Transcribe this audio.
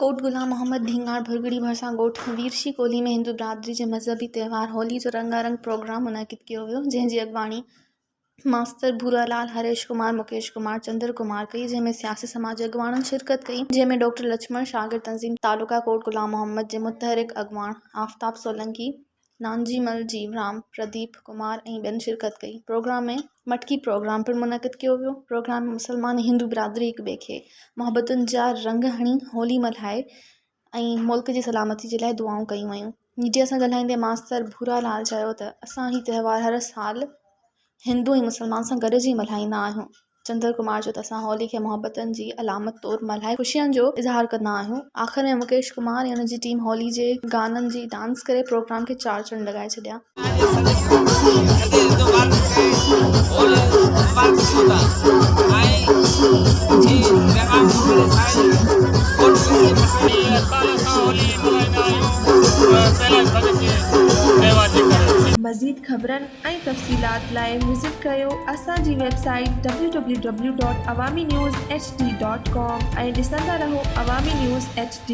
कोट गुलाम मोहम्मद भींगाड़ भुरगड़ी भरसा ॻोठ वीरशी कोली में हिंदू बिरादरी जे मज़हबी त्यौहार होली जो रंगारंग प्रोग्राम मुनक़िद कियो वियो, जंहिंजी अॻवानी मास्तर भूरालाल, हरेश कुमार, मुकेश कुमार, चंद्र कुमार कई, जंहिंमें सियासी समाज जे अॻवाननि शिरकत कई, जंहिंमें डॉक्टर लक्ष्मण शागिर तंज़ीम तालुका कोट गुलाम मोहम्मद जे मुतहरिक अॻवान आफ़ताब सोलंकी, नानजीमल, जीवराम, प्रदीप कुमार ऐं ॿियनि शिरकत कई। प्रोग्राम में मटकी प्रोग्राम पिणु मुनक़िद कियो वियो। प्रोग्राम में मुसलमान हिंदू बिरादरी हिक ॿिए खे मोहब्बतुनि जा रंग हणी होली मल्हाए ऐं मुल्क जी सलामती जे लाइ दुआऊं कयूं वयूं। मीडिया सां ॻाल्हाईंदे मास्तर भूरालाल चयो त असां ही त्योहार हर साल हिंदू ऐं मुसलमान सां गॾिजी मल्हाईंदा आहियूं। चंद्र कुमार चयो त असां होली खे मोहब्बतनि जी अलामत तौरु मल्हाए ख़ुशियुनि जो इज़हार कंदा आहियूं। आख़िर में मुकेश कुमार ऐं हुनजी टीम होली जे गाननि जी डांस करे प्रोग्राम खे चार चंड लॻाए छॾिया। मज़ीद ख़बरनि ऐं तफ़सीलात लाइ विज़िट कयो असांजी वेबसाइट www.awamiNewsHD.com ऐं ॾिसंदा रहो अवामी न्यूज़ HD।